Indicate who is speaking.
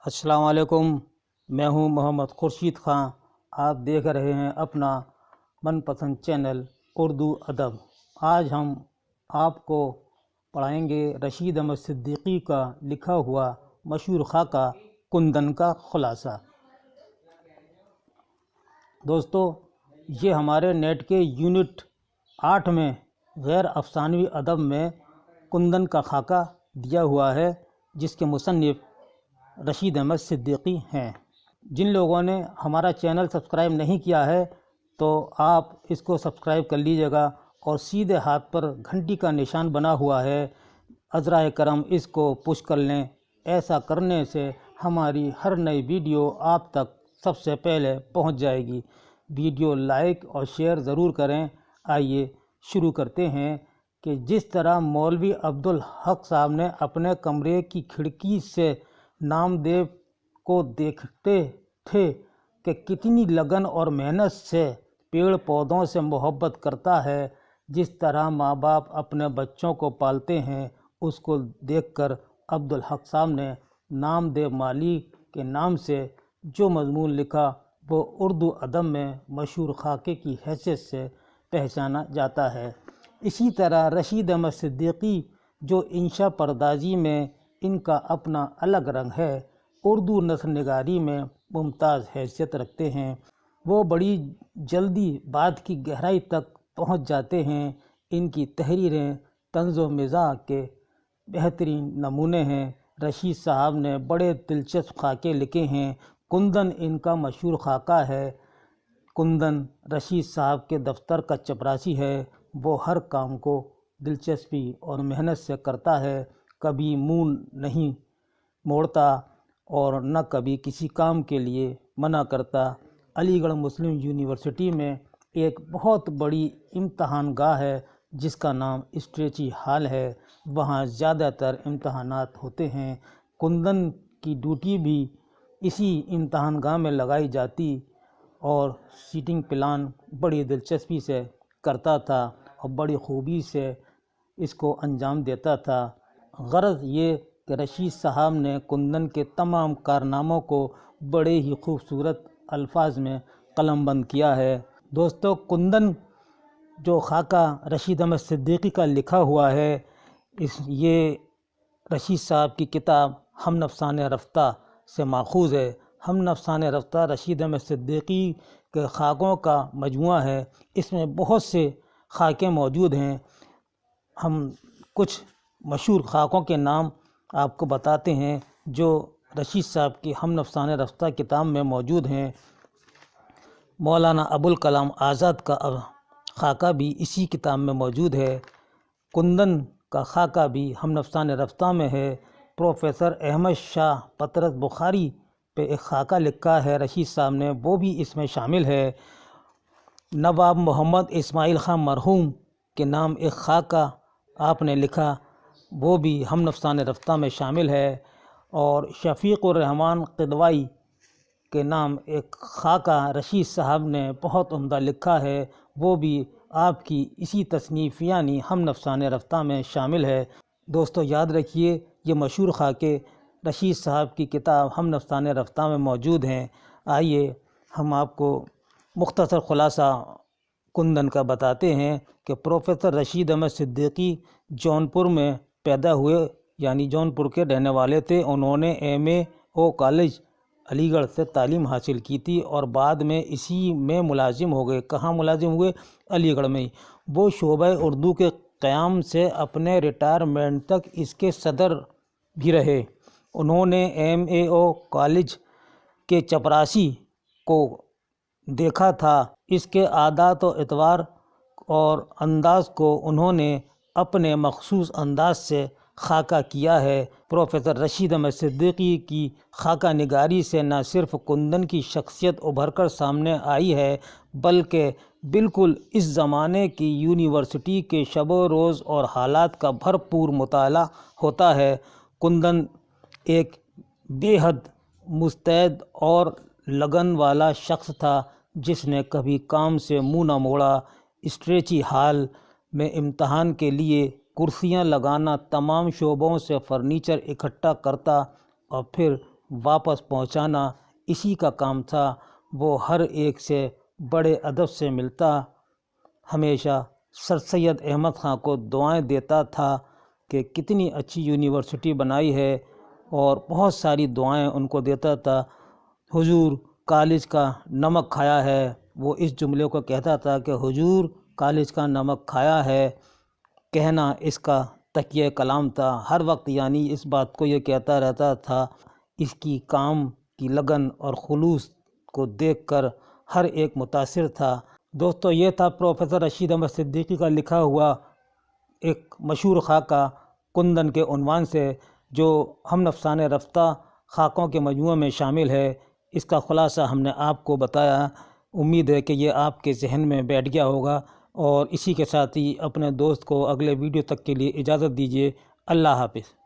Speaker 1: السلام علیکم، میں ہوں محمد خورشید خان۔ آپ دیکھ رہے ہیں اپنا من پسند چینل اردو ادب۔ آج ہم آپ کو پڑھائیں گے رشید احمد صدیقی کا لکھا ہوا مشہور خاکہ کندن کا خلاصہ۔ دوستو، یہ ہمارے نیٹ کے یونٹ 8 میں غیر افسانوی ادب میں کندن کا خاکہ دیا ہوا ہے، جس کے مصنف رشید احمد صدیقی ہیں۔ جن لوگوں نے ہمارا چینل سبسکرائب نہیں کیا ہے تو آپ اس کو سبسکرائب کر لیجیے گا، اور سیدھے ہاتھ پر گھنٹی کا نشان بنا ہوا ہے، عذرائے کرم اس کو پش کر لیں۔ ایسا کرنے سے ہماری ہر نئی ویڈیو آپ تک سب سے پہلے پہنچ جائے گی۔ ویڈیو لائک اور شیئر ضرور کریں۔ آئیے شروع کرتے ہیں کہ جس طرح مولوی عبدالحق صاحب نے اپنے کمرے کی کھڑکی سے نامدیو کو دیکھتے تھے کہ کتنی لگن اور محنت سے پیڑ پودوں سے محبت کرتا ہے، جس طرح ماں باپ اپنے بچوں کو پالتے ہیں، اس کو دیکھ کر عبدالحق صاحب نے نامدیو مالی کے نام سے جو مضمون لکھا وہ اردو ادب میں مشہور خاکے کی حیثیت سے پہچانا جاتا ہے۔ اسی طرح رشید احمد صدیقی، جو انشا پردازی میں ان کا اپنا الگ رنگ ہے، اردو نثر نگاری میں ممتاز حیثیت رکھتے ہیں۔ وہ بڑی جلدی بات کی گہرائی تک پہنچ جاتے ہیں۔ ان کی تحریریں طنز و مزاح کے بہترین نمونے ہیں۔ رشید صاحب نے بڑے دلچسپ خاکے لکھے ہیں۔ کندن ان کا مشہور خاکہ ہے۔ کندن رشید صاحب کے دفتر کا چپراسی ہے۔ وہ ہر کام کو دلچسپی اور محنت سے کرتا ہے، کبھی منہ نہیں موڑتا اور نہ کبھی کسی کام کے لیے منع کرتا۔ علی گڑھ مسلم یونیورسٹی میں ایک بہت بڑی امتحان گاہ ہے جس کا نام اسٹریچی ہال ہے۔ وہاں زیادہ تر امتحانات ہوتے ہیں۔ کندن کی ڈیوٹی بھی اسی امتحان گاہ میں لگائی جاتی اور سیٹنگ پلان بڑی دلچسپی سے کرتا تھا اور بڑی خوبی سے اس کو انجام دیتا تھا۔ غرض یہ کہ رشید صاحب نے کندن کے تمام کارناموں کو بڑے ہی خوبصورت الفاظ میں قلم بند کیا ہے۔ دوستو، کندن جو خاکہ رشید احمد صدیقی کا لکھا ہوا ہے، یہ رشید صاحب کی کتاب ہم نفسان رفتہ سے ماخوذ ہے۔ ہم نفسان رفتہ رشید احمد صدیقی کے خاکوں کا مجموعہ ہے۔ اس میں بہت سے خاکے موجود ہیں۔ ہم کچھ مشہور خاکوں کے نام آپ کو بتاتے ہیں جو رشید صاحب کی ہم نفسان رفتہ کتاب میں موجود ہیں۔ مولانا ابوالکلام آزاد کا خاکہ بھی اسی کتاب میں موجود ہے۔ کندن کا خاکہ بھی ہم نفسان رفتہ میں ہے۔ پروفیسر احمد شاہ پطرس بخاری پہ ایک خاکہ لکھا ہے رشید صاحب نے، وہ بھی اس میں شامل ہے۔ نواب محمد اسماعیل خان مرحوم کے نام ایک خاکہ آپ نے لکھا، وہ بھی ہم نفسان رفتہ میں شامل ہے۔ اور شفیق الرحمن قدوائی کے نام ایک خاکہ رشید صاحب نے بہت عمدہ لکھا ہے، وہ بھی آپ کی اسی تصنیف یعنی ہم نفسان رفتہ میں شامل ہے۔ دوستو، یاد رکھیے یہ مشہور خاکے رشید صاحب کی کتاب ہم نفسان رفتہ میں موجود ہیں۔ آئیے ہم آپ کو مختصر خلاصہ کندن کا بتاتے ہیں کہ پروفیسر رشید احمد صدیقی جونپور میں پیدا ہوئے، یعنی جونپور کے رہنے والے تھے۔ انہوں نے MAO کالج علی گڑھ سے تعلیم حاصل کی تھی اور بعد میں اسی میں ملازم ہو گئے۔ کہاں ملازم ہوئے؟ علی گڑھ میں ہی۔ وہ شعبہ اردو کے قیام سے اپنے ریٹائرمنٹ تک اس کے صدر بھی رہے۔ انہوں نے MAO کالج کے چپراسی کو دیکھا تھا۔ اس کے عادات و اطوار اور انداز کو انہوں نے اپنے مخصوص انداز سے خاکہ کیا ہے۔ پروفیسر رشید احمد صدیقی کی خاکہ نگاری سے نہ صرف کندن کی شخصیت ابھر کر سامنے آئی ہے، بلکہ بالکل اس زمانے کی یونیورسٹی کے شب و روز اور حالات کا بھرپور مطالعہ ہوتا ہے۔ کندن ایک بے حد مستعد اور لگن والا شخص تھا، جس نے کبھی کام سے منہ نہ موڑا۔ اسٹریچی ہال میں امتحان کے لیے کرسیاں لگانا، تمام شعبوں سے فرنیچر اکٹھا کرتا اور پھر واپس پہنچانا اسی کا کام تھا۔ وہ ہر ایک سے بڑے ادب سے ملتا، ہمیشہ سر سید احمد خان کو دعائیں دیتا تھا کہ کتنی اچھی یونیورسٹی بنائی ہے، اور بہت ساری دعائیں ان کو دیتا تھا۔ حضور کالج کا نمک کھایا ہے، وہ اس جملے کو کہتا تھا کہ حضور کالج کا نمک کھایا ہے، کہنا اس کا تکیہ کلام تھا۔ ہر وقت یعنی اس بات کو یہ کہتا رہتا تھا۔ اس کی کام کی لگن اور خلوص کو دیکھ کر ہر ایک متاثر تھا۔ دوستو، یہ تھا پروفیسر رشید احمد صدیقی کا لکھا ہوا ایک مشہور خاکہ کندن کے عنوان سے، جو ہم نفسانِ رفتہ خاکوں کے مجموعے میں شامل ہے۔ اس کا خلاصہ ہم نے آپ کو بتایا۔ امید ہے کہ یہ آپ کے ذہن میں بیٹھ گیا ہوگا، اور اسی کے ساتھ ہی اپنے دوست کو اگلے ویڈیو تک کے لیے اجازت دیجیے۔ اللہ حافظ۔